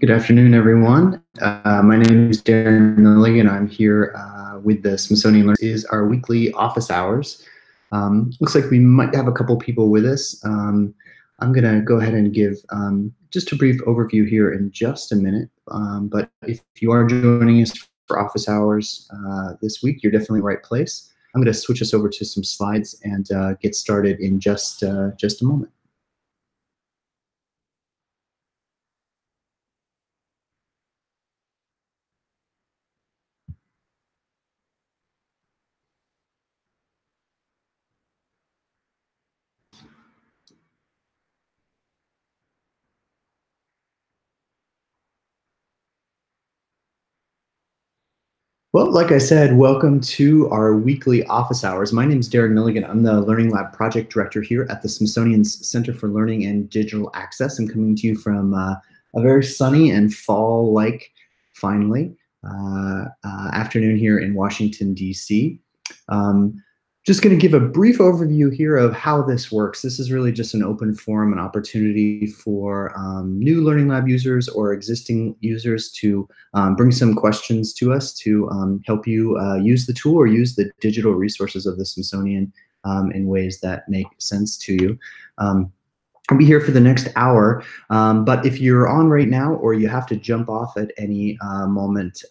Good afternoon, everyone. My name is Darren Milligan. I'm here with the Smithsonian Learning Lab. Is our weekly office hours. Looks like we might have a couple people with us. I'm going to go ahead and give just a brief overview here in just a minute. But if you are joining us for office hours this week, you're definitely in the right place. I'm going to switch us over to some slides and get started in just a moment. Well, like I said, welcome to our weekly office hours. My name is Darren Milligan. I'm the Learning Lab project director here at the Smithsonian's Center for Learning and Digital Access. I'm coming to you from a very sunny and fall-like, finally, afternoon here in Washington, D.C. Just going to give a brief overview here of how this works. This is really just an open forum, an opportunity for new Learning Lab users or existing users to bring some questions to us to help you use the tool or use the digital resources of the Smithsonian in ways that make sense to you. I'll be here for the next hour, but if you're on right now or you have to jump off at any moment,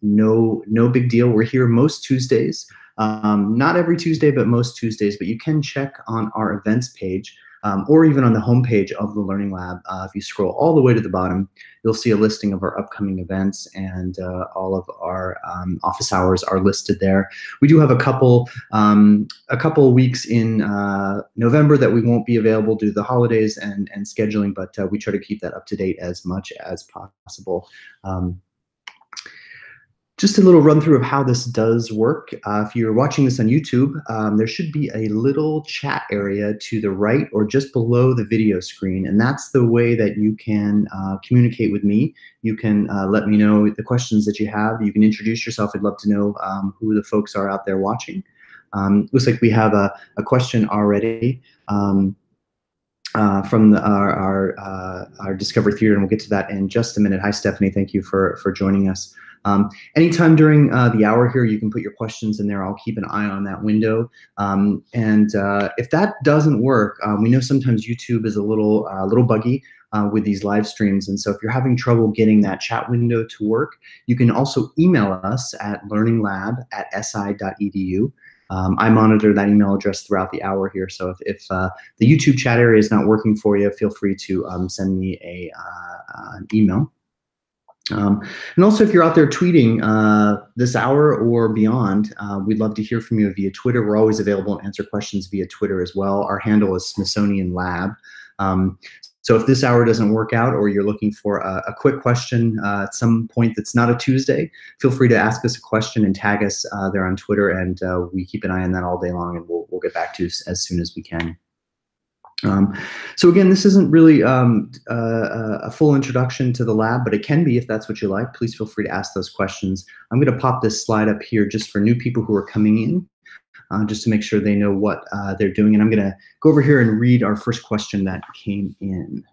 no big deal. We're here most Tuesdays. Not every Tuesday, but most Tuesdays. But you can check on our events page or even on the homepage of the Learning Lab. If you scroll all the way to the bottom, you'll see a listing of our upcoming events, and all of our office hours are listed there. We do have a couple weeks in November that we won't be available due to the holidays and scheduling, but we try to keep that up to date as much as possible. Just a little run through of how this does work. If you're watching this on YouTube, there should be a little chat area to the right or just below the video screen, and that's the way that you can communicate with me. You can let me know the questions that you have. You can introduce yourself. I'd love to know who the folks are out there watching. Looks like we have a question already from our Discovery Theater, and we'll get to that in just a minute. Hi, Stephanie. Thank you for joining us. Anytime during the hour here, you can put your questions in there. I'll keep an eye on that window. If that doesn't work, we know sometimes YouTube is a little buggy with these live streams. And so if you're having trouble getting that chat window to work, you can also email us at learninglab.si.edu. I monitor that email address throughout the hour here. So if the YouTube chat area is not working for you, feel free to send me an email. And also, if you're out there tweeting this hour or beyond, we'd love to hear from you via Twitter. We're always available to answer questions via Twitter as well. Our handle is Smithsonian Lab. So if this hour doesn't work out or you're looking for a quick question at some point that's not a Tuesday, feel free to ask us a question and tag us there on Twitter, and we keep an eye on that all day long, and we'll get back to you as soon as we can. So again, this isn't really a full introduction to the lab, but it can be if that's what you like. Please feel free to ask those questions. I'm going to pop this slide up here just for new people who are coming in, just to make sure they know what they're doing. And I'm going to go over here and read our first question that came in.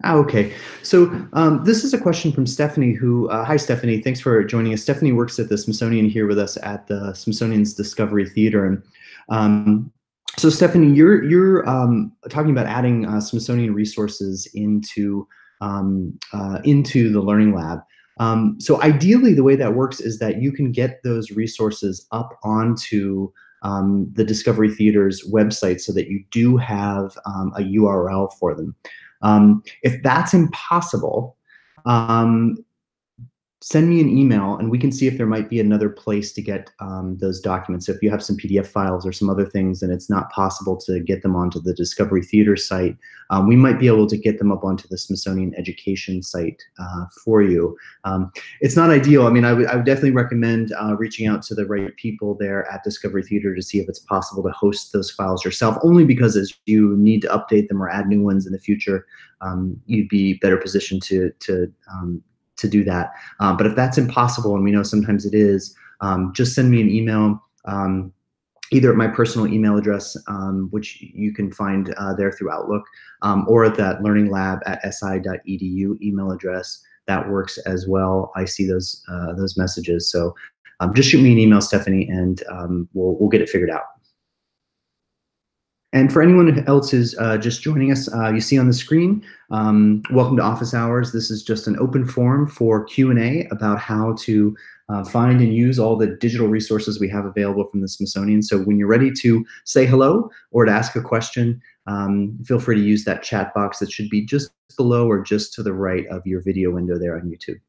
Okay, so this is a question from Stephanie who, hi Stephanie, thanks for joining us. Stephanie works at the Smithsonian here with us at the Smithsonian's Discovery Theater. And so Stephanie, you're talking about adding Smithsonian resources into the Learning Lab. So ideally the way that works is that you can get those resources up onto the Discovery Theater's website so that you do have a URL for them. If that's impossible, send me an email and we can see if there might be another place to get those documents. So if you have some PDF files or some other things and it's not possible to get them onto the Discovery Theater site, we might be able to get them up onto the Smithsonian Education site for you. It's not ideal. I mean, I would definitely recommend reaching out to the right people there at Discovery Theater to see if it's possible to host those files yourself, only because as you need to update them or add new ones in the future, you'd be better positioned to do that. But if that's impossible, and we know sometimes it is, just send me an email. either at my personal email address, which you can find there through Outlook, or at that learninglab.si.edu email address. That works as well. I see those messages. So just shoot me an email, Stephanie, and we'll get it figured out. And for anyone else who's just joining us, you see on the screen, welcome to Office Hours. This is just an open forum for Q&A about how to find and use all the digital resources we have available from the Smithsonian. So when you're ready to say hello or to ask a question, feel free to use that chat box that should be just below or just to the right of your video window there on YouTube.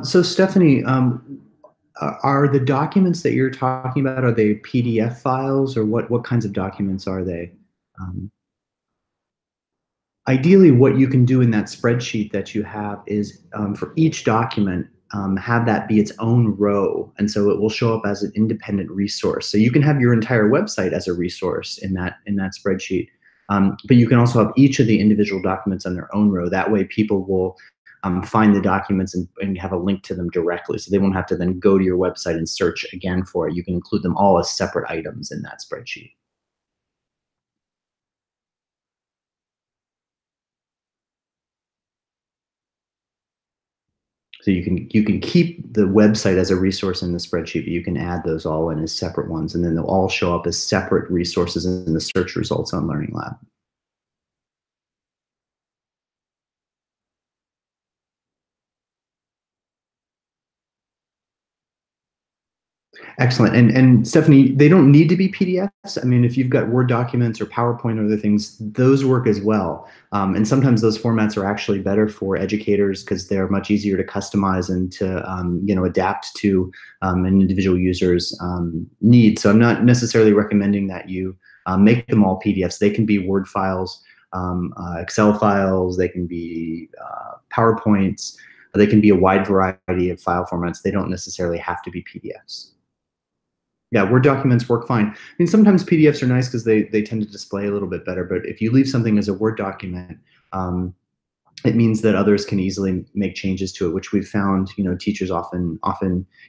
So Stephanie, are the documents that you're talking about, are they PDF files or what kinds of documents are they? Um, Ideally, what you can do in that spreadsheet that you have is for each document, have that be its own row. And so it will show up as an independent resource. So you can have your entire website as a resource in that spreadsheet. But you can also have each of the individual documents on their own row. That way people will find the documents and have a link to them directly. So they won't have to then go to your website and search again for it. You can include them all as separate items in that spreadsheet. So you can keep the website as a resource in the spreadsheet, but you can add those all in as separate ones, and then they'll all show up as separate resources in the search results on Learning Lab. Excellent. And Stephanie, they don't need to be PDFs. I mean, if you've got Word documents or PowerPoint or other things, those work as well. And sometimes those formats are actually better for educators because they're much easier to customize and to adapt to an individual user's needs. So I'm not necessarily recommending that you make them all PDFs. They can be Word files, Excel files. They can be PowerPoints. They can be a wide variety of file formats. They don't necessarily have to be PDFs. Yeah, Word documents work fine. I mean, sometimes PDFs are nice because they tend to display a little bit better, but if you leave something as a Word document, it means that others can easily make changes to it, which we've found, teachers often,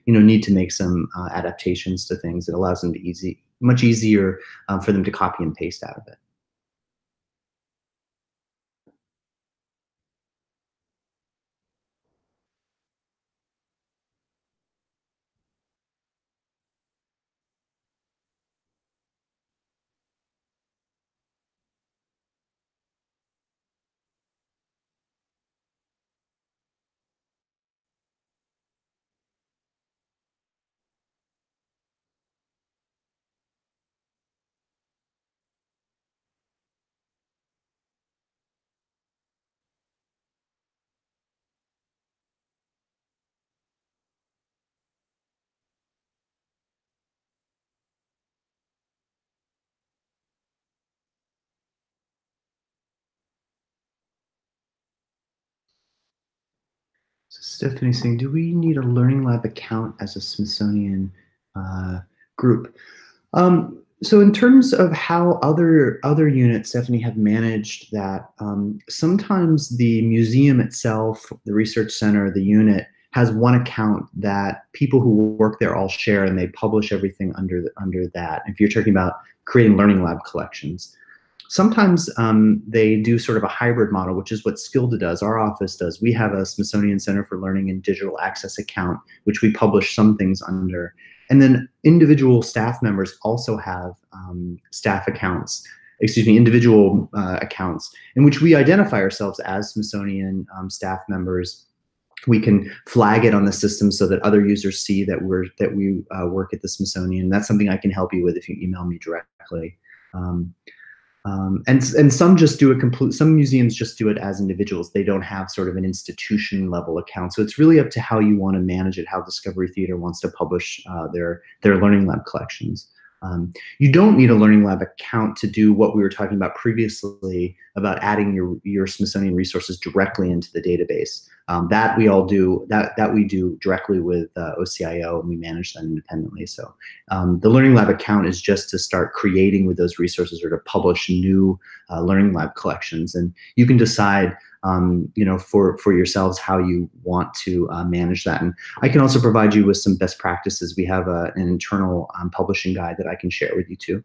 need to make some adaptations to things. It allows them to much easier for them to copy and paste out of it. So Stephanie's saying, do we need a Learning Lab account as a Smithsonian group? So in terms of how other units, Stephanie, have managed that, sometimes the museum itself, the research center, the unit has one account that people who work there all share, and they publish everything under that. If you're talking about creating Learning Lab collections, Sometimes they do sort of a hybrid model, which is what Skilda does, our office does. We have a Smithsonian Center for Learning and Digital Access account, which we publish some things under. And then individual staff members also have staff accounts, excuse me, individual accounts in which we identify ourselves as Smithsonian staff members. We can flag it on the system so that other users see that we work at the Smithsonian. That's something I can help you with if you email me directly. And some just do it some museums just do it as individuals. They don't have sort of an institution level account. So it's really up to how you want to manage it, how Discovery Theater wants to publish their Learning Lab collections. You don't need a Learning Lab account to do what we were talking about previously about adding your Smithsonian resources directly into the database. That we all do, that we do directly with OCIO, and we manage that independently. So the Learning Lab account is just to start creating with those resources or to publish new Learning Lab collections. And you can decide for yourselves how you want to manage that. And I can also provide you with some best practices. We have an internal publishing guide that I can share with you too.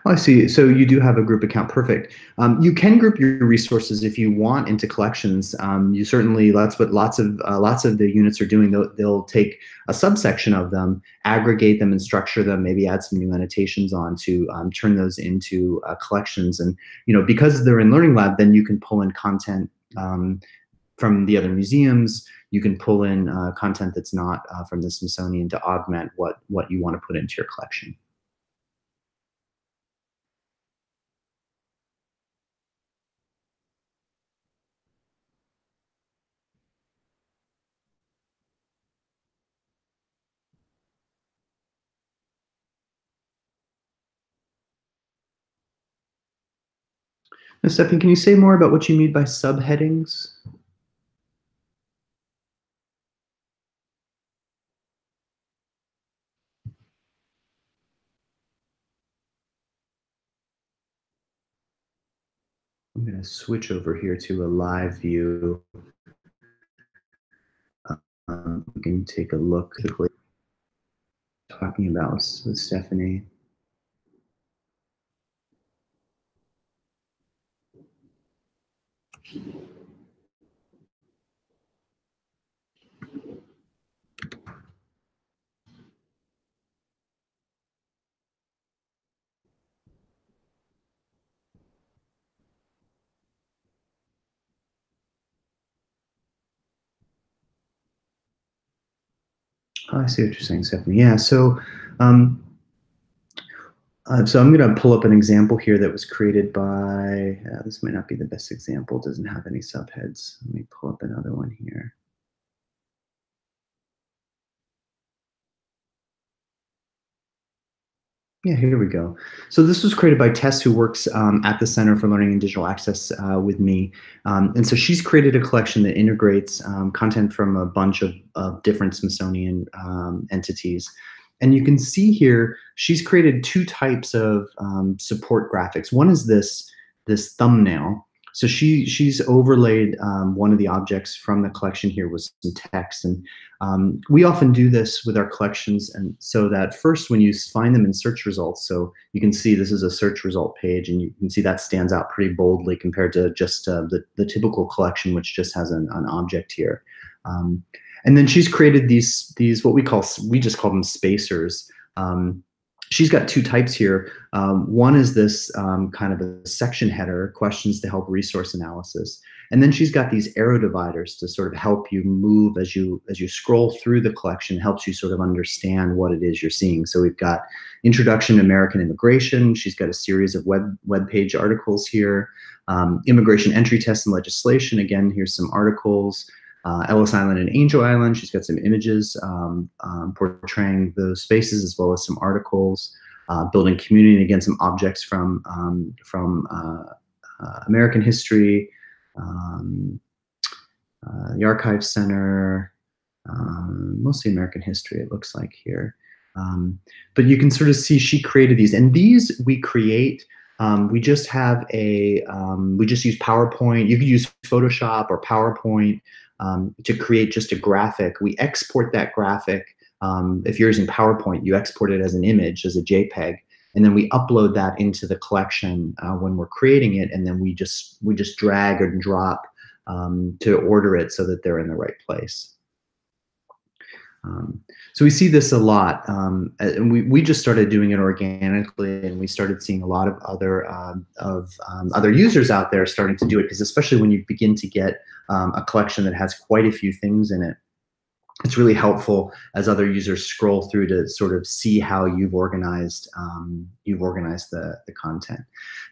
Oh, I see. So you do have a group account. Perfect. You can group your resources if you want into collections. You certainly, that's what lots of the units are doing. They'll take a subsection of them, aggregate them and structure them, maybe add some new annotations on to turn those into collections. And because they're in Learning Lab, then you can pull in content from the other museums. You can pull in content that's not from the Smithsonian to augment what you want to put into your collection. Now, Stephanie, can you say more about what you mean by subheadings? I'm going to switch over here to a live view. We can take a look quickly. Talking about with Stephanie. Oh, I see what you're saying, Stephanie. Yeah, so so I'm going to pull up an example here that was created by, this might not be the best example, it doesn't have any subheads. Let me pull up another one here. Yeah, here we go. So this was created by Tess, who works at the Center for Learning and Digital Access with me. And so she's created a collection that integrates content from a bunch of different Smithsonian entities. And you can see here, she's created two types of support graphics. One is this thumbnail. So she's overlaid one of the objects from the collection here with some text. And we often do this with our collections, and so that first when you find them in search results, so you can see this is a search result page, and you can see that stands out pretty boldly compared to just the typical collection, which just has an object here. And then she's created these what we just call them spacers. She's got two types here. One is this kind of a section header, questions to help resource analysis. And then she's got these arrow dividers to sort of help you move as you scroll through the collection, helps you sort of understand what it is you're seeing. So we've got Introduction to American Immigration. She's got a series of web page articles here. Immigration Entry Tests and Legislation. Again, here's some articles. Ellis Island and Angel Island. She's got some images portraying those spaces, as well as some articles. Building Community, and again, some objects from American history. The Archive Center, mostly American history, it looks like here. But you can sort of see she created these, and these we create. We just have we just use PowerPoint. You could use Photoshop or PowerPoint to create just a graphic. We export that graphic if you're using PowerPoint, you export it as an image, as a JPEG, and then we upload that into the collection when we're creating it, and then we just drag and drop to order it so that they're in the right place. So we see this a lot, and we just started doing it organically, and we started seeing a lot of other users out there starting to do it, because especially when you begin to get a collection that has quite a few things in it, it's really helpful as other users scroll through to sort of see how you've organized the content.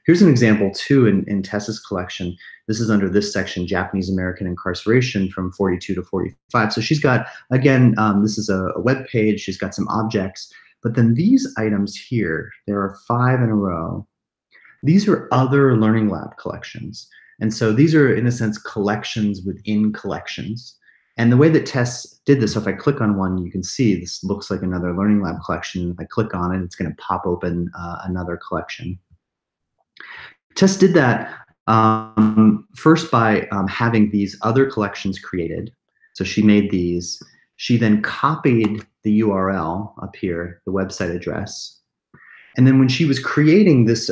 Here's an example too in Tessa's collection. This is under this section, Japanese American incarceration from 42 to 45. So she's got, again, this is a web page. She's got some objects, but then these items here, there are 5 in a row. These are other Learning Lab collections. And so these are, in a sense, collections within collections. And the way that Tess did this, so if I click on one, you can see this looks like another Learning Lab collection. If I click on it, it's going to pop open another collection. Tess did that first by having these other collections created. So she made these. She then copied the URL up here, the website address. And then when she was creating this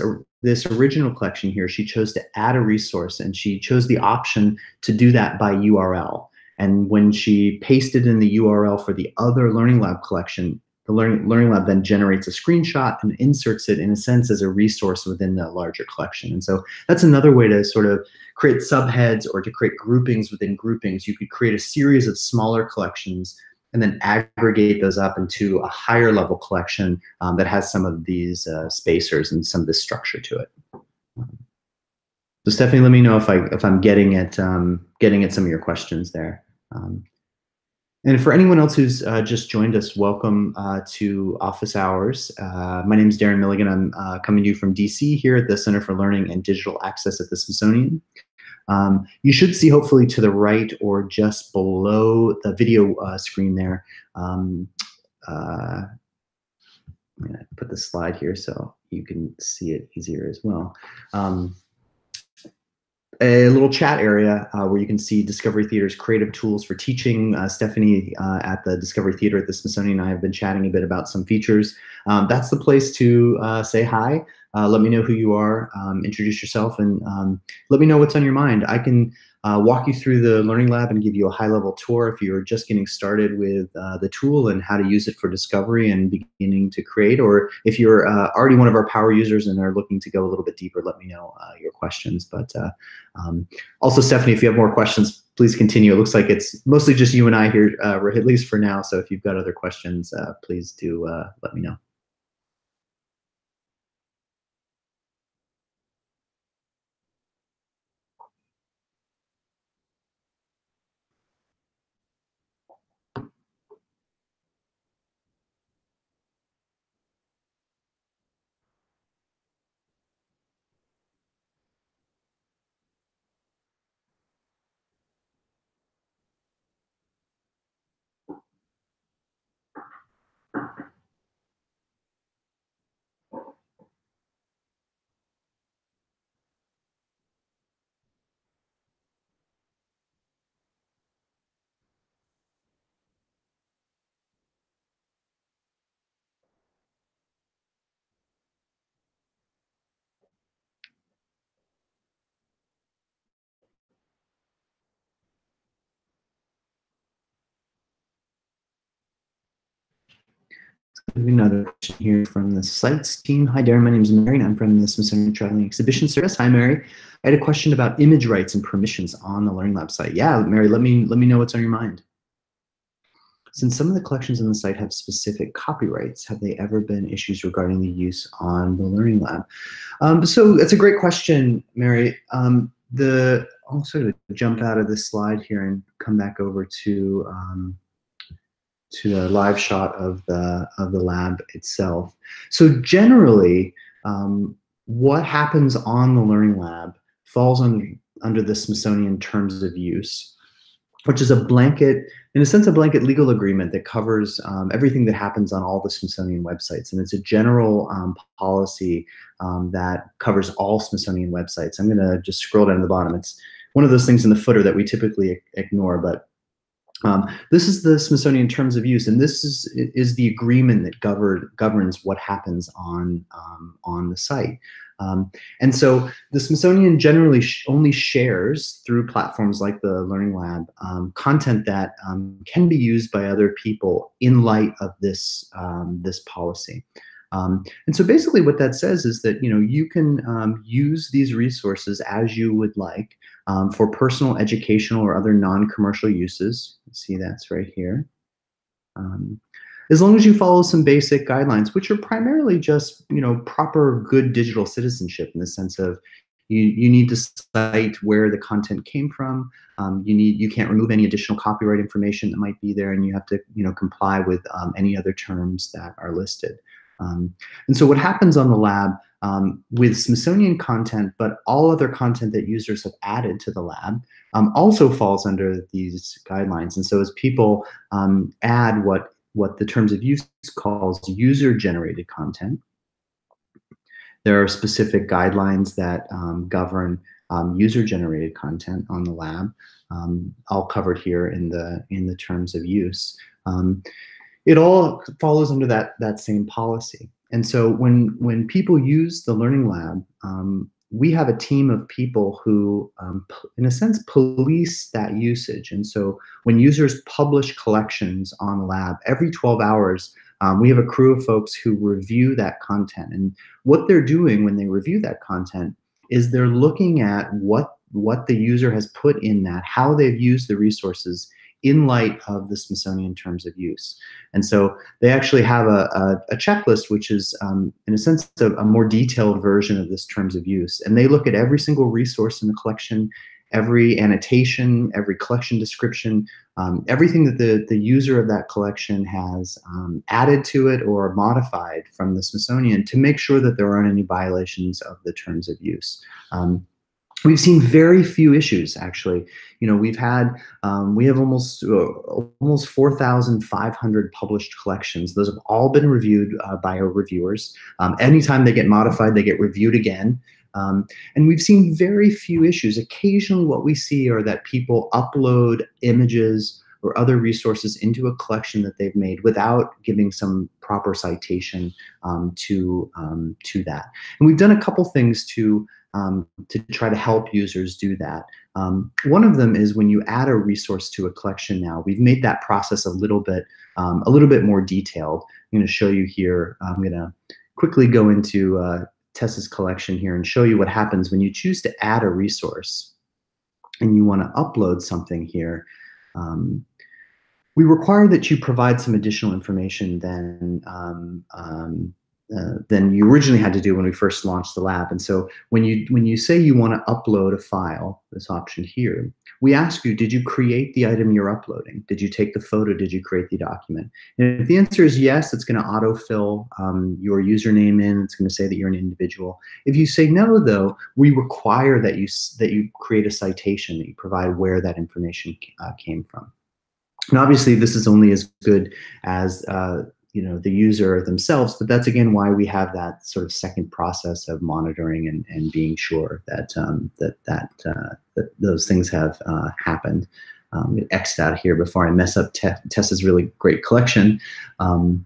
original collection here, she chose to add a resource, and she chose the option to do that by URL. And when she pasted in the URL for the other Learning Lab collection, the Learning Lab then generates a screenshot and inserts it, in a sense, as a resource within the larger collection. And so that's another way to sort of create subheads or to create groupings within groupings. You could create a series of smaller collections and then aggregate those up into a higher level collection that has some of these spacers and some of this structure to it. So Stephanie, let me know if I'm getting at some of your questions there. And for anyone else who's just joined us, welcome to Office Hours. My name is Darren Milligan. I'm coming to you from DC here at the Center for Learning and Digital Access at the Smithsonian. You should see, hopefully to the right or just below the video screen there, I'm going to put the slide here so you can see it easier as well. A little chat area where you can see Discovery Theater's creative tools for teaching. Stephanie at the Discovery Theater at the Smithsonian and I have been chatting a bit about some features. That's the place to say hi. Let me know who you are, introduce yourself, and let me know what's on your mind. I can walk you through the Learning Lab and give you a high-level tour if you're just getting started with the tool and how to use it for discovery and beginning to create. Or if you're already one of our power users and are looking to go a little bit deeper, let me know your questions. But also, Stephanie, if you have more questions, please continue. It looks like it's mostly just you and I here, at least for now. So if you've got other questions, please do let me know. Another question here from the sites team. Hi, Darren. My name is Mary, and I'm from the Smithsonian Traveling Exhibition Service. Hi, Mary. I had a question about image rights and permissions on the Learning Lab site. Yeah, Mary, let me know what's on your mind. Since some of the collections on the site have specific copyrights, have they ever been issues regarding the use on the Learning Lab? So that's a great question, Mary. I'll sort of jump out of this slide here and come back over to a live shot of the lab itself. So generally, what happens on the Learning Lab falls under the Smithsonian Terms of Use, which is a blanket, in a sense, a blanket legal agreement that covers everything that happens on all the Smithsonian websites. And it's a general policy that covers all Smithsonian websites. I'm going to just scroll down to the bottom. It's one of those things in the footer that we typically ignore, but This is the Smithsonian Terms of Use, and this is the agreement that governs what happens on the site. And so the Smithsonian generally only shares through platforms like the Learning Lab content that can be used by other people in light of this policy. And so basically what that says is that you can use these resources as you would like for personal, educational, or other non-commercial uses. See, that's right here. Um, as long as you follow some basic guidelines, which are primarily just proper good digital citizenship, in the sense of you need to cite where the content came from. You can't remove any additional copyright information that might be there, and you have to comply with any other terms that are listed. And so what happens on the lab with Smithsonian content, but all other content that users have added to the lab also falls under these guidelines. And so as people add what the Terms of Use calls user-generated content, there are specific guidelines that govern user-generated content on the lab, all covered here in the Terms of Use. It all follows under that same policy. And so when people use the Learning Lab, we have a team of people who, in a sense, police that usage. And so when users publish collections on the lab, every 12 hours, we have a crew of folks who review that content. And what they're doing when they review that content is they're looking at what the user has put in that, how they've used the resources in light of the Smithsonian Terms of Use. And so they actually have a checklist, which is, in a sense, a more detailed version of this Terms of Use. And they look at every single resource in the collection, every annotation, every collection description, everything that the user of that collection has added to it or modified from the Smithsonian, to make sure that there aren't any violations of the Terms of Use. We've seen very few issues, actually. We have almost 4,500 published collections. Those have all been reviewed by our reviewers. Anytime they get modified, they get reviewed again. And we've seen very few issues. Occasionally what we see are that people upload images or other resources into a collection that they've made without giving some proper citation to that. And we've done a couple things to try to help users do that. One of them is when you add a resource to a collection now, we've made that process a little bit more detailed. I'm going to show you here. I'm going to quickly go into Tessa's collection here and show you what happens when you choose to add a resource and you want to upload something here. We require that you provide some additional information than you originally had to do when we first launched the lab. And so when you say you want to upload a file, this option here, we ask you, did you create the item you're uploading? Did you take the photo? Did you create the document? And if the answer is yes, it's going to autofill your username in. It's going to say that you're an individual. If you say no, though, we require that you create a citation, that you provide where that information came from. And obviously, this is only as good as the user themselves, but that's again why we have that sort of second process of monitoring and being sure that that those things have happened. X'd out here before I mess up Tessa's really great collection. And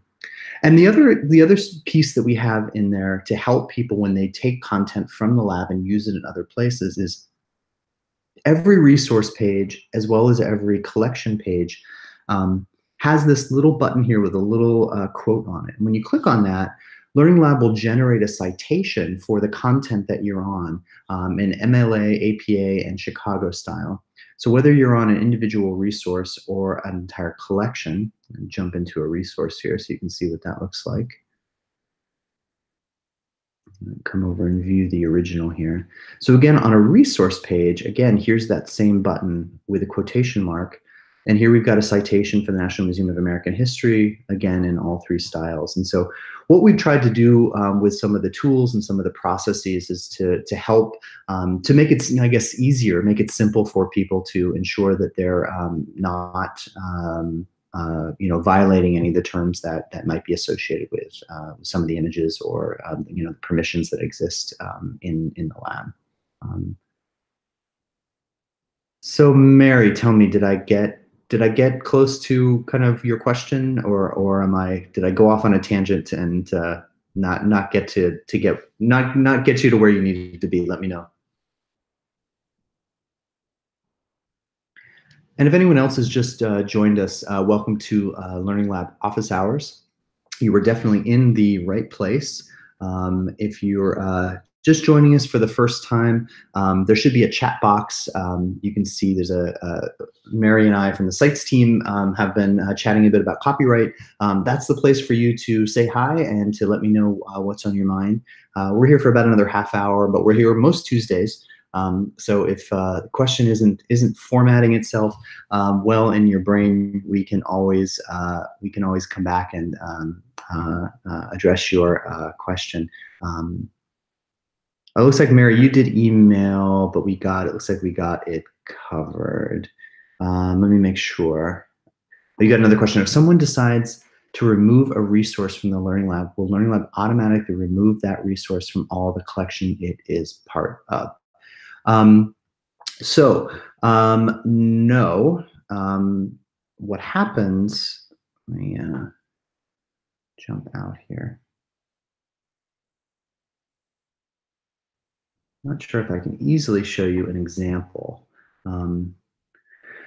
the other piece that we have in there to help people when they take content from the lab and use it in other places is every resource page, as well as every collection page, has this little button here with a little quote on it. And when you click on that, Learning Lab will generate a citation for the content that you're on in MLA, APA, and Chicago style. So whether you're on an individual resource or an entire collection, and jump into a resource here so you can see what that looks like. Come over and view the original here. So again, on a resource page, again, here's that same button with a quotation mark. And here we've got a citation for the National Museum of American History, again, in all three styles. And so what we've tried to do with some of the tools and some of the processes is to help to make it, I guess, easier, make it simple for people to ensure that they're not violating any of the terms that might be associated with some of the images or the permissions that exist in the lab. So Mary, tell me, did I get did I get close to kind of your question, or did I go off on a tangent and not get not get you to where you needed to be? Let me know. And if anyone else has just joined us, welcome to Learning Lab Office Hours. You were definitely in the right place. If you're just joining us for the first time, there should be a chat box. You can see there's Mary and I from the sites team have been chatting a bit about copyright. That's the place for you to say hi and to let me know what's on your mind. We're here for about another half hour, but we're here most Tuesdays. So if the question isn't formatting itself well in your brain, we can always come back and address your question. It looks like Mary, you did email, but it looks like we got it covered. Let me make sure. You got another question. If someone decides to remove a resource from the Learning Lab, will Learning Lab automatically remove that resource from all the collection it is part of? No. What happens, let me jump out here. I'm not sure if I can easily show you an example.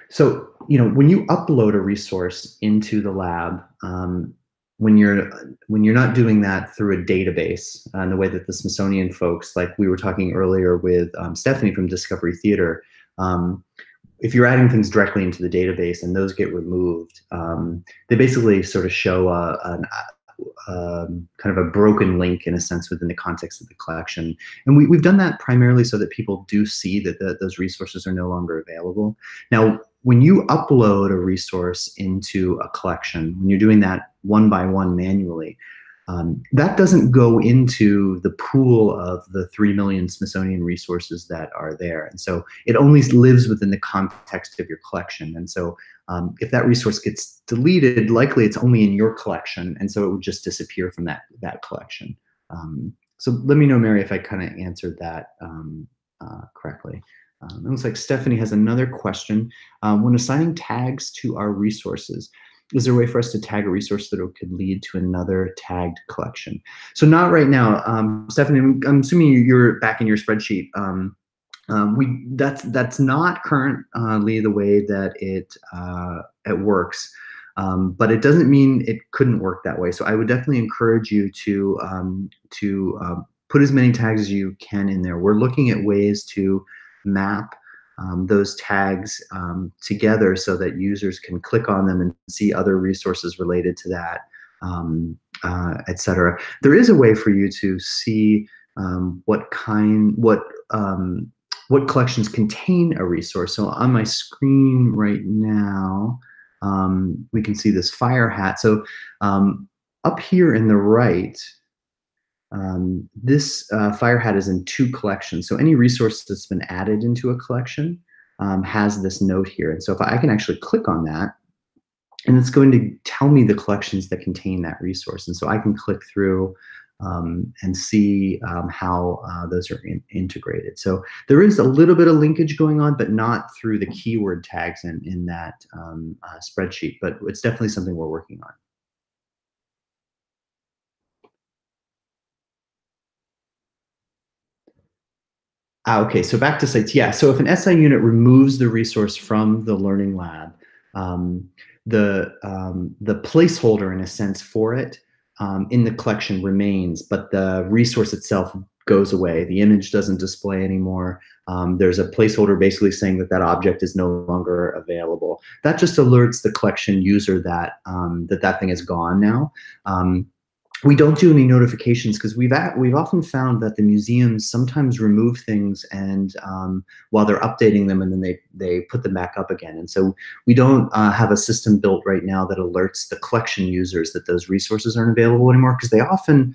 So, when you upload a resource into the lab, when you're not doing that through a database, in the way that the Smithsonian folks, like we were talking earlier with Stephanie from Discovery Theater, if you're adding things directly into the database and those get removed, they basically sort of show kind of a broken link in a sense within the context of the collection. And we've done that primarily so that people do see that those resources are no longer available. Now, when you upload a resource into a collection, when you're doing that one by one manually, that doesn't go into the pool of the 3 million Smithsonian resources that are there. And so it only lives within the context of your collection. And so if that resource gets deleted, likely it's only in your collection. And so it would just disappear from that collection. So let me know, Mary, if I kind of answered that correctly. It looks like Stephanie has another question. When assigning tags to our resources, is there a way for us to tag a resource that could lead to another tagged collection? So not right now. Stephanie, I'm assuming you're back in your spreadsheet. That's not currently the way that it works, but it doesn't mean it couldn't work that way. So I would definitely encourage you to put as many tags as you can in there. We're looking at ways to map those tags together so that users can click on them and see other resources related to that, etc. There is a way for you to see what collections contain a resource. So on my screen right now, we can see this fire hat. So up here in the right, this fire hat is in 2 collections. So any resource that's been added into a collection has this note here. And so if I can actually click on that, and it's going to tell me the collections that contain that resource. And so I can click through and see how those are integrated. So there is a little bit of linkage going on, but not through the keyword tags in that spreadsheet. But it's definitely something we're working on. Okay, so back to sites. Yeah, so if an SI unit removes the resource from the Learning Lab, the placeholder, in a sense, for it in the collection remains, but the resource itself goes away. The image doesn't display anymore. There's a placeholder basically saying that object is no longer available. That just alerts the collection user that that thing is gone now. We don't do any notifications because we've often found that the museums sometimes remove things and while they're updating them, and then they put them back up again. And so we don't have a system built right now that alerts the collection users that those resources aren't available anymore, because they often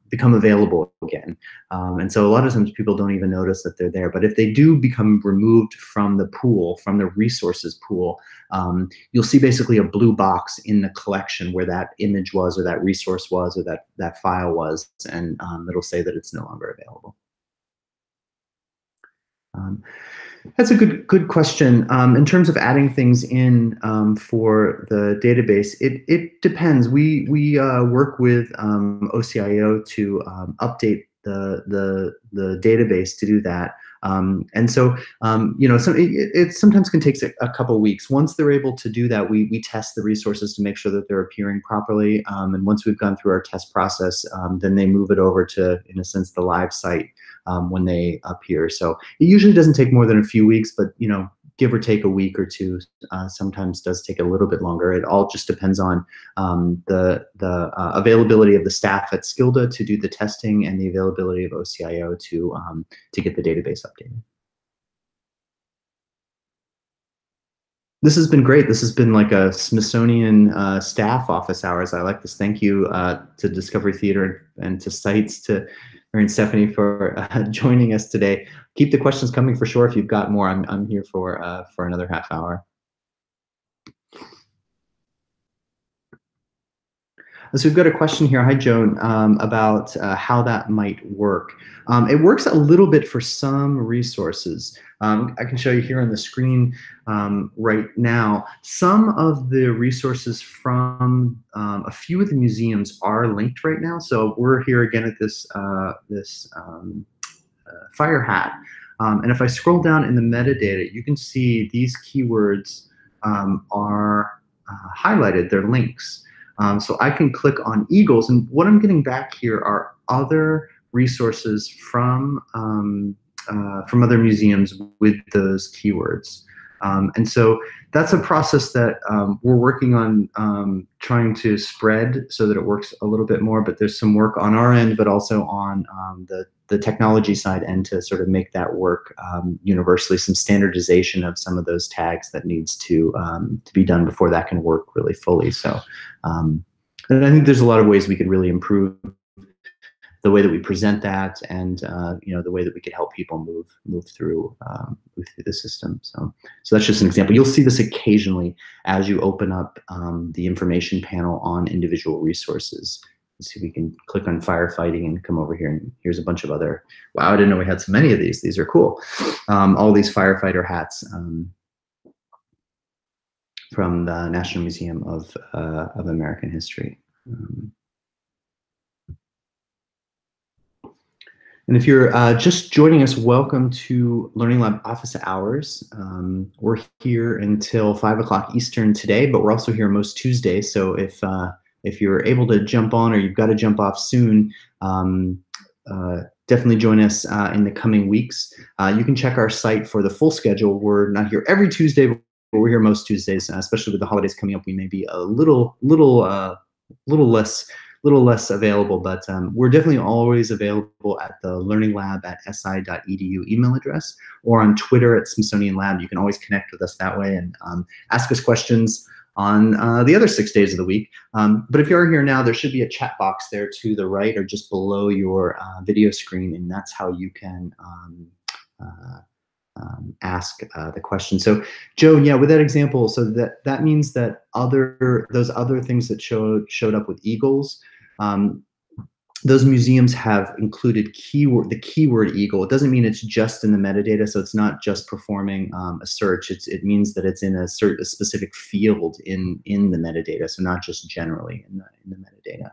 become available again. And so a lot of times people don't even notice that they're there. But if they do become removed from the pool, from the resources pool, you'll see basically a blue box in the collection where that image was, or that resource was, or that file was, and it'll say that it's no longer available. That's a good question. In terms of adding things in for the database, it depends. We work with OCIO to update the database to do that. And so it sometimes can take a couple of weeks. Once they're able to do that, we test the resources to make sure that they're appearing properly. And once we've gone through our test process, then they move it over to, in a sense, the live site when they appear. So it usually doesn't take more than a few weeks, but give or take a week or two, sometimes does take a little bit longer. It all just depends on the availability of the staff at Skilda to do the testing and the availability of OCIO to get the database updated. This has been great. This has been like a Smithsonian staff office hours. I like this. Thank you to Discovery Theater and to Sites, to Mary and Stephanie for joining us today. Keep the questions coming for sure. If you've got more, I'm here for another half hour. So we've got a question here. Hi, Joan, about how that might work. It works a little bit for some resources. I can show you here on the screen right now. Some of the resources from a few of the museums are linked right now. So we're here again at this fire hat. And if I scroll down in the metadata, you can see these keywords are highlighted. They're links. So I can click on Eagles, and what I'm getting back here are other resources from other museums with those keywords. And so that's a process that we're working on trying to spread so that it works a little bit more, but there's some work on our end, but also on the technology side end to sort of make that work universally, some standardization of some of those tags that needs to be done before that can work really fully. So, and I think there's a lot of ways we could really improve the way that we present that, and the way that we could help people move through the system. So that's just an example. You'll see this occasionally as you open up the information panel on individual resources. Let's see if we can click on firefighting and come over here, and here's a bunch of other. Wow, I didn't know we had so many of these. These are cool. All these firefighter hats from the National Museum of American History. And if you're just joining us, welcome to Learning Lab Office Hours. We're here until 5 o'clock Eastern today, but we're also here most Tuesdays. So if you're able to jump on, or you've got to jump off soon, definitely join us in the coming weeks. You can check our site for the full schedule. We're not here every Tuesday, but we're here most Tuesdays, especially with the holidays coming up. We may be a little less available, but we're definitely always available at the learninglab.si.edu email address, or on Twitter at Smithsonian Lab. You can always connect with us that way and ask us questions on the other 6 days of the week. But if you're here now, there should be a chat box there to the right or just below your video screen, and that's how you can ask the question. So Joan, yeah, with that example, so that means that those other things that showed up with Eagles, those museums have included the keyword eagle. It doesn't mean it's just in the metadata, so it's not just performing a search. It means that it's in a specific field in the metadata, so not just generally in the metadata.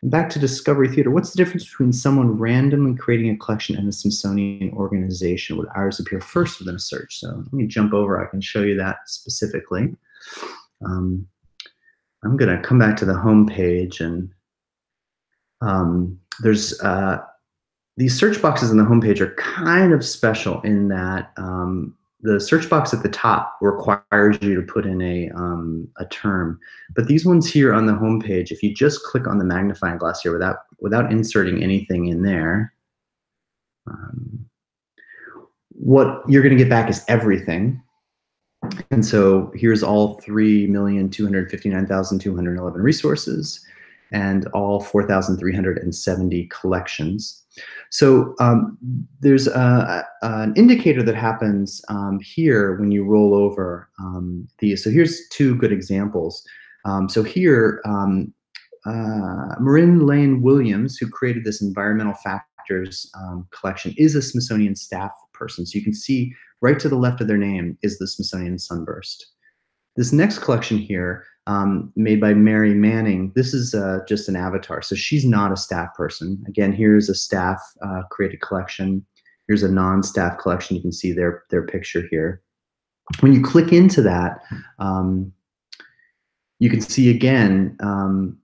Back to Discovery Theater, what's the difference between someone randomly creating a collection and a Smithsonian organization? Would ours appear first within a search? So let me jump over. I can show you that specifically. I'm going to come back to the home page, and there's these search boxes on the home page are kind of special in that the search box at the top requires you to put in a term, but these ones here on the home page, if you just click on the magnifying glass here without inserting anything in there, what you're going to get back is everything. And so here's all 3,259,211 resources and all 4,370 collections. So there's an indicator that happens here when you roll over these. So here's two good examples. So here, Marin Lane Williams, who created this environmental factors collector's collection is a Smithsonian staff person. So you can see right to the left of their name is the Smithsonian Sunburst. This next collection here, made by Mary Manning, this is just an avatar. So she's not a staff person. Again, here's a staff created collection. Here's a non-staff collection. You can see their picture here. When you click into that, you can see again,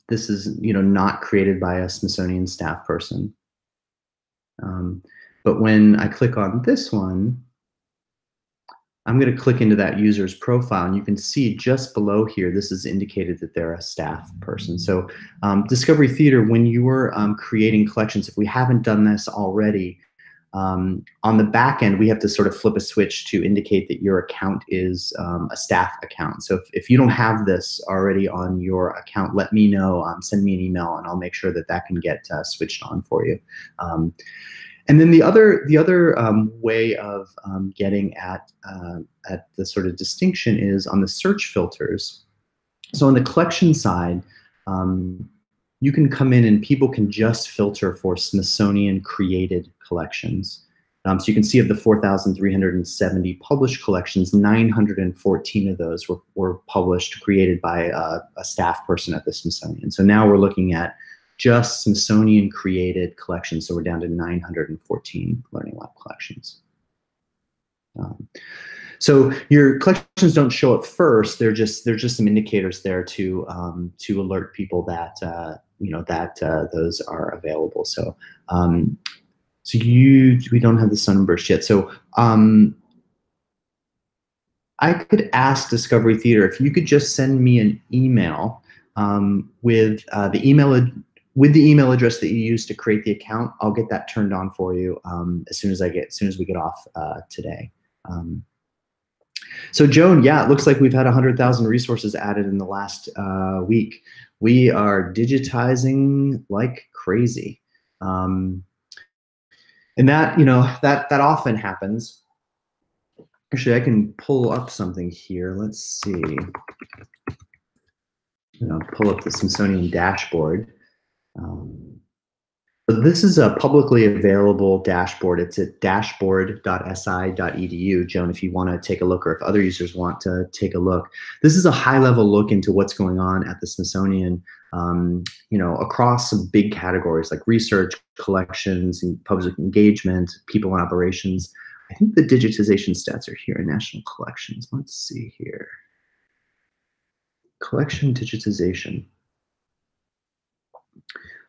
this is not created by a Smithsonian staff person. But when I click on this one, I'm going to click into that user's profile, and you can see just below here, this is indicated that they're a staff person. So Discovery Theater, when you are creating collections, if we haven't done this already, on the back end, we have to sort of flip a switch to indicate that your account is a staff account. So if you don't have this already on your account, let me know, send me an email, and I'll make sure that that can get switched on for you. And then the other way of getting at the sort of distinction is on the search filters. So on the collection side, you can come in and people can just filter for Smithsonian created collections. So you can see of the 4,370 published collections, 914 of those were published, created by a staff person at the Smithsonian. So now we're looking at just Smithsonian created collections. So we're down to 914 Learning Lab collections. So your collections don't show up first. There's just some indicators there to alert people that those are available. So we don't have the Sunburst yet. So I could ask Discovery Theater if you could just send me an email with the email address that you used to create the account. I'll get that turned on for you as soon as we get off today. So Joan, yeah, it looks like we've had 100,000 resources added in the last week. We are digitizing like crazy, and that that often happens. Actually, I can pull up something here. Let's see. Pull up the Smithsonian dashboard. But this is a publicly available dashboard. It's at dashboard.si.edu, Joan, if you want to take a look, or if other users want to take a look. This is a high-level look into what's going on at the Smithsonian, across some big categories like research, collections, and public engagement, people and operations. I think the digitization stats are here in National Collections. Let's see here. Collection digitization.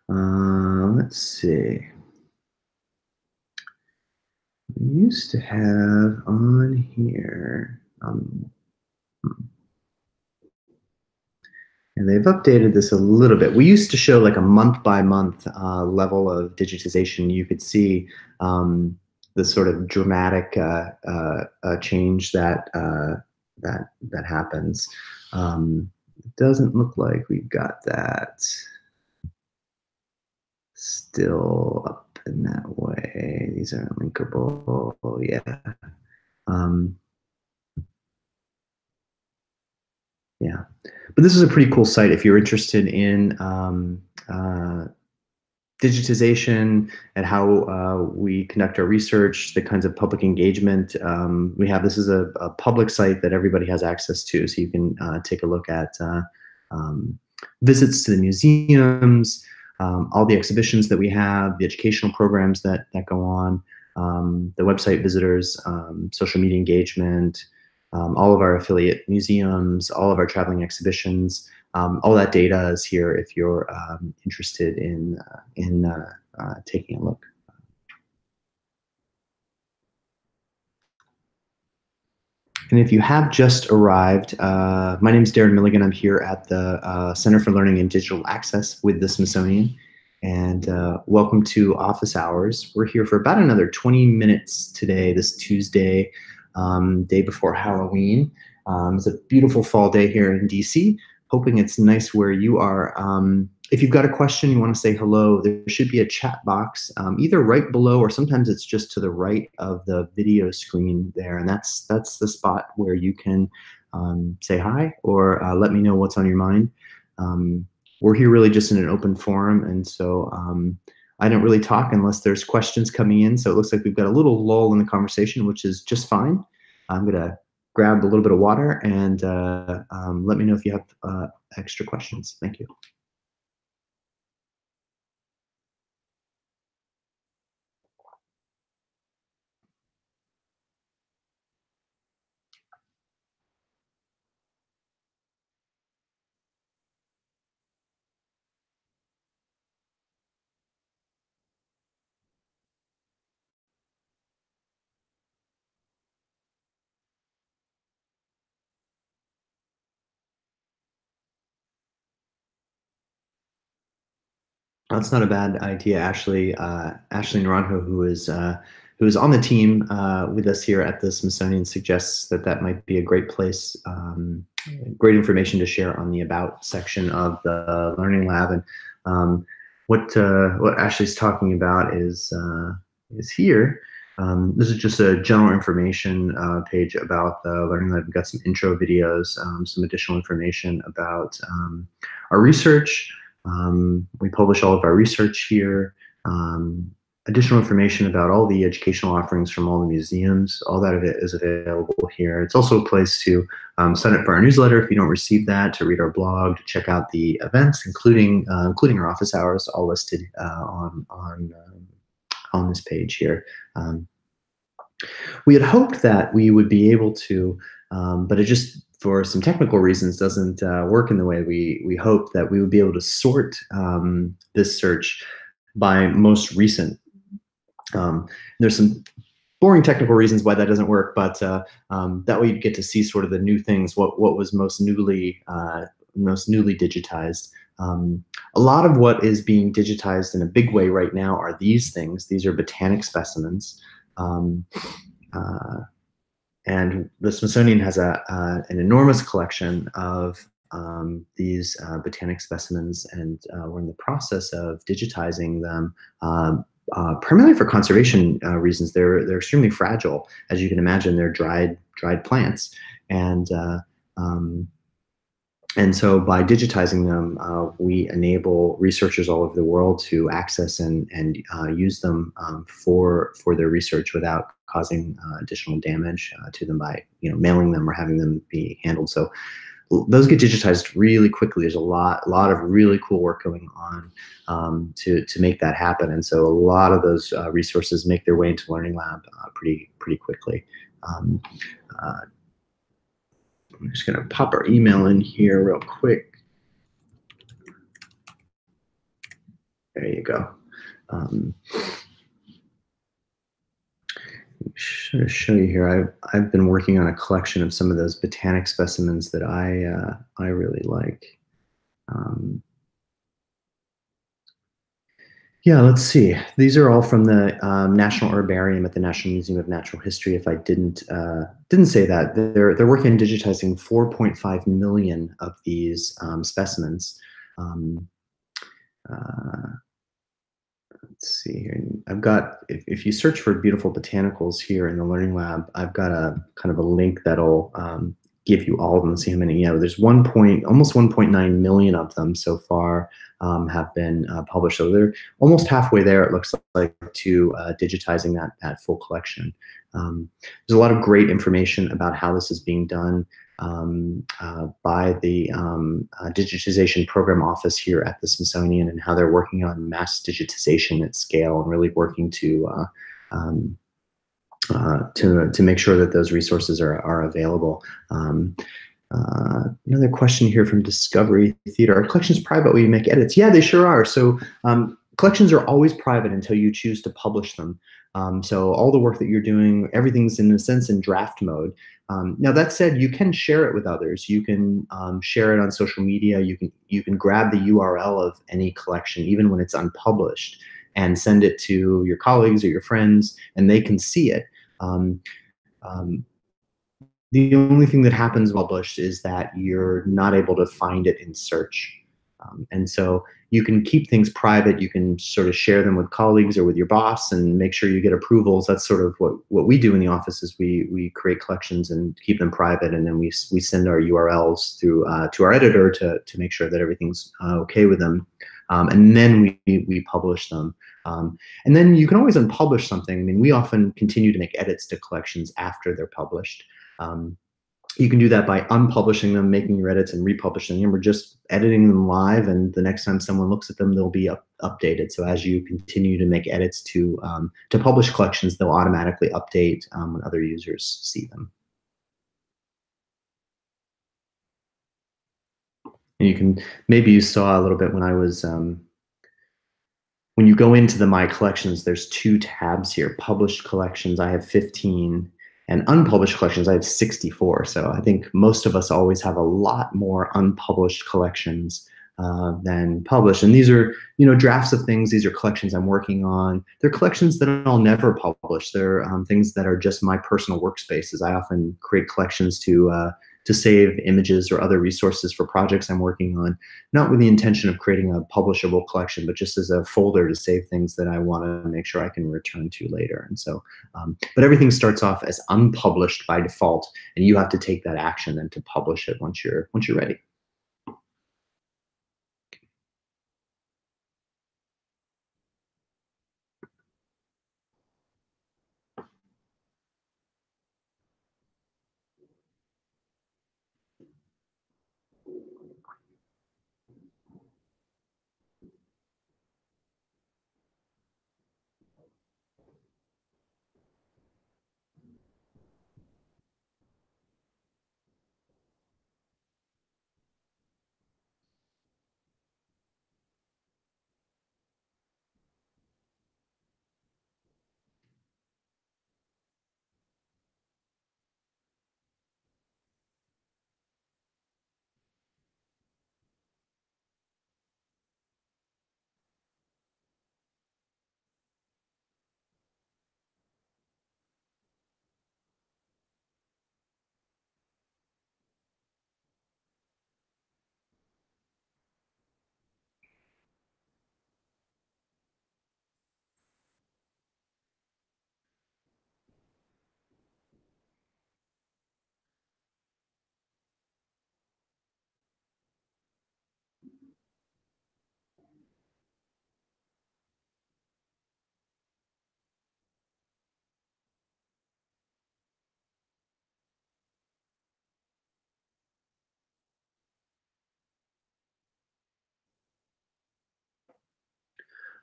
Let's see. We used to have on here, and they've updated this a little bit. We used to show like a month-by-month level of digitization. You could see the sort of dramatic change that happens. It doesn't look like we've got that still up in that way. These aren't linkable. Yeah. Yeah. But this is a pretty cool site if you're interested in digitization and how we conduct our research, the kinds of public engagement we have. This is a public site that everybody has access to, so you can take a look at visits to the museums, all the exhibitions that we have, the educational programs that go on, the website visitors, social media engagement, all of our affiliate museums, all of our traveling exhibitions. All that data is here if you're interested in taking a look. And if you have just arrived, my name is Darren Milligan. I'm here at the Center for Learning and Digital Access with the Smithsonian. And welcome to Office Hours. We're here for about another 20 minutes today, this Tuesday, day before Halloween. It's a beautiful fall day here in DC. Hoping it's nice where you are. If you've got a question, you want to say hello, there should be a chat box either right below, or sometimes it's just to the right of the video screen there. And that's the spot where you can say hi or let me know what's on your mind. We're here really just in an open forum, and so I don't really talk unless there's questions coming in, so it looks like we've got a little lull in the conversation, which is just fine. I'm gonna grab a little bit of water and let me know if you have extra questions. Thank you. That's not a bad idea. Ashley Naranjo, who is on the team with us here at the Smithsonian, suggests that that might be a great place, great information to share on the About section of the Learning Lab. And what Ashley's talking about is here. This is just a general information page about the Learning Lab. We've got some intro videos, some additional information about our research. We publish all of our research here, additional information about all the educational offerings from all the museums. All that of it is available here. It's also a place to sign up for our newsletter if you don't receive that, to read our blog, to check out the events, including our office hours, all listed on this page here. We had hoped that we would be able to, but it just, for some technical reasons, doesn't work in the way we hoped, that we would be able to sort this search by most recent. There's some boring technical reasons why that doesn't work, but that way you get to see sort of the new things, what was most newly digitized. A lot of what is being digitized in a big way right now are these things. These are botanic specimens. And the Smithsonian has an enormous collection of these botanic specimens, and we're in the process of digitizing them, primarily for conservation reasons. They're extremely fragile, as you can imagine. They're dried plants, and so by digitizing them, we enable researchers all over the world to access and use them for their research without causing additional damage to them by mailing them or having them be handled. So those get digitized really quickly. There's a lot of really cool work going on to make that happen, and so a lot of those resources make their way into Learning Lab pretty quickly. I'm just going to pop our email in here real quick. There you go. Show you here. I've been working on a collection of some of those botanic specimens that I really like. Yeah, let's see. These are all from the National Herbarium at the National Museum of Natural History. If I didn't say that, they're working on digitizing 4.5 million of these specimens. Let's see here. I've got, if you search for beautiful botanicals here in the Learning Lab, I've got a kind of a link that'll give you all of them. See how many. There's almost 1.9 million of them so far have been published. So they're almost halfway there, it looks like, to digitizing that full collection. There's a lot of great information about how this is being done by the digitization program office here at the Smithsonian, and how they're working on mass digitization at scale and really working to make sure that those resources are available. Another question here from Discovery Theater. Are collections private when you make edits? Yeah, they sure are. So collections are always private until you choose to publish them. So all the work that you're doing, everything's in a sense in draft mode. Now that said, you can share it with others. You can share it on social media. You can grab the URL of any collection, even when it's unpublished, and send it to your colleagues or your friends, and they can see it. The only thing that happens while published is that you're not able to find it in search. And so you can keep things private. You can sort of share them with colleagues or with your boss and make sure you get approvals. That's sort of what we do in the office, is we create collections and keep them private, and then we send our URLs through to our editor to make sure that everything's okay with them. And then we publish them. And then you can always unpublish something. I mean, we often continue to make edits to collections after they're published. Um, you can do that by unpublishing them, making your edits, and republishing them, or just editing them live. And the next time someone looks at them, they'll be updated. So as you continue to make edits to publish collections, they'll automatically update when other users see them. And you can, maybe you saw a little bit when I was when you go into the My Collections, there's two tabs here. Published collections, I have 15, and unpublished collections, I have 64. So I think most of us always have a lot more unpublished collections than published. And these are, drafts of things. These are collections I'm working on. They're collections that I'll never publish. They're things that are just my personal workspaces. I often create collections to save images or other resources for projects I'm working on, not with the intention of creating a publishable collection, but just as a folder to save things that I want to make sure I can return to later. And so, but everything starts off as unpublished by default, and you have to take that action then to publish it once you're ready.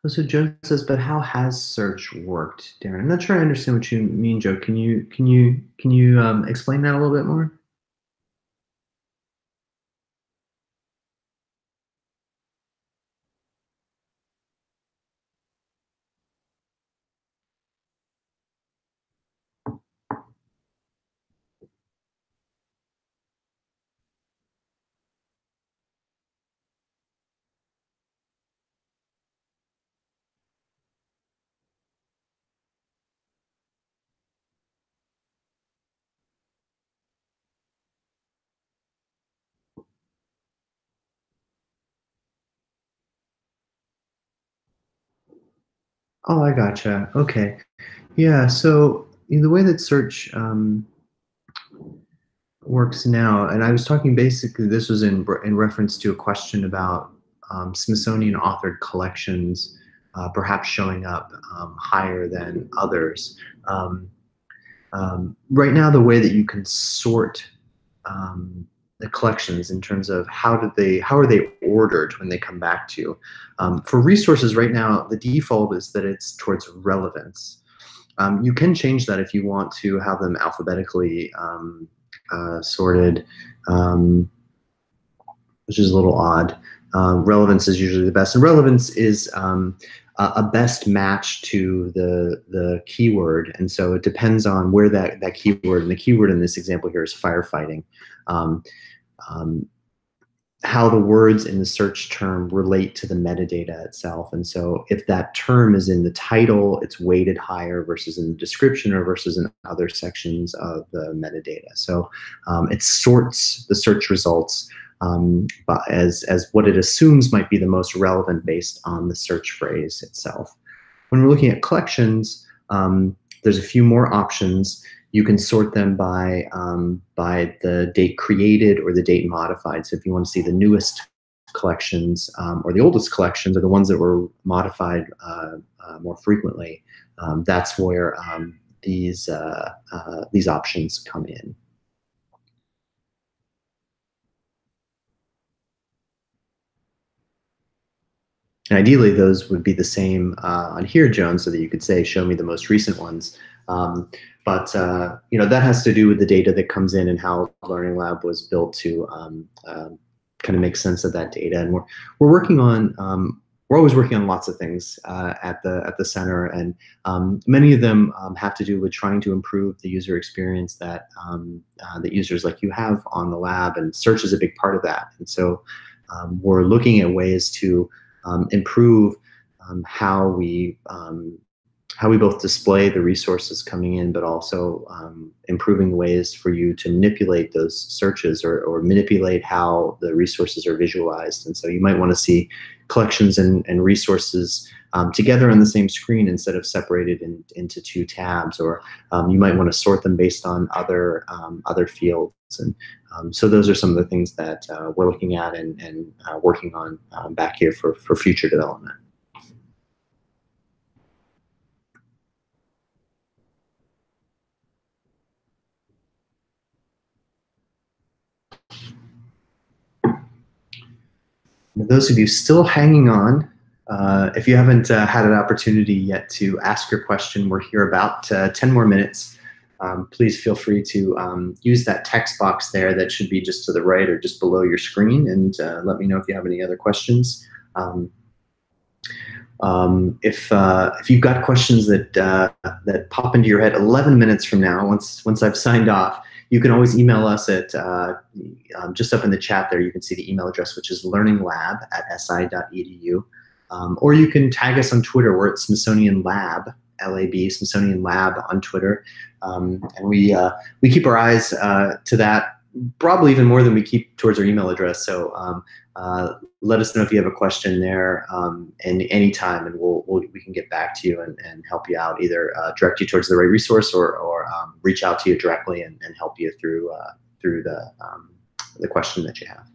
So Joe says, but how has search worked, Darren? I'm not sure I understand what you mean, Joe. Can you explain that a little bit more? Oh, I gotcha. Okay. Yeah. So the way that search works now, and I was talking basically, this was in reference to a question about Smithsonian authored collections perhaps showing up higher than others. Um, right now, the way that you can sort the collections in terms of how are they ordered when they come back to you. For resources right now, the default is that it's towards relevance. You can change that if you want to have them alphabetically sorted, um, which is a little odd. Relevance is usually the best, and relevance is a best match to the keyword, and so it depends on where that keyword, and the keyword in this example here is firefighting. Um, um, how the words in the search term relate to the metadata itself. And so if that term is in the title, it's weighted higher versus in the description or versus in other sections of the metadata. So it sorts the search results as what it assumes might be the most relevant based on the search phrase itself. When we're looking at collections, there's a few more options. You can sort them by the date created or the date modified. So if you want to see the newest collections or the oldest collections, or the ones that were modified more frequently, that's where these options come in. And ideally, those would be the same on here, Joan, so that you could say, show me the most recent ones. Um, but that has to do with the data that comes in and how Learning Lab was built to kind of make sense of that data. And we're working on we're always working on lots of things at the center, and many of them have to do with trying to improve the user experience that users like you have on the lab, and search is a big part of that. And so we're looking at ways to improve how we both display the resources coming in, but also improving ways for you to manipulate those searches, or manipulate how the resources are visualized. And so you might want to see collections and resources together on the same screen instead of separated into two tabs, or you might want to sort them based on other fields. And so those are some of the things that we're looking at and working on back here for future development. And those of you still hanging on, if you haven't had an opportunity yet to ask your question, we're here about 10 more minutes. Please feel free to use that text box there that should be just to the right or just below your screen, and let me know if you have any other questions. If you've got questions that pop into your head 11 minutes from now, once I've signed off, you can always email us at just up in the chat there. You can see the email address, which is learninglab.si.edu, or you can tag us on Twitter. We're at Smithsonian Lab, LAB, Smithsonian Lab on Twitter, and we keep our eyes to that, probably even more than we keep towards our email address. So let us know if you have a question there any time, and we can get back to you and help you out, either direct you towards the right resource, or reach out to you directly and help you through the question that you have.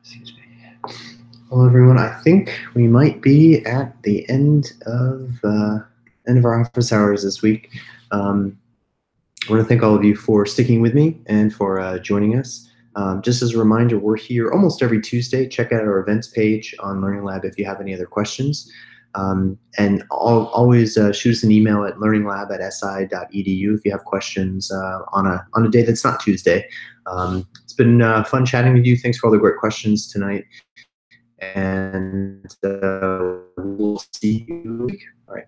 Excuse me. Well, everyone, I think we might be at the end of our office hours this week. I want to thank all of you for sticking with me and for joining us. Just as a reminder, we're here almost every Tuesday. Check out our events page on Learning Lab if you have any other questions. And always shoot us an email at learninglab.si.edu if you have questions on a day that's not Tuesday. It's been fun chatting with you. Thanks for all the great questions tonight. And we'll see you. All right.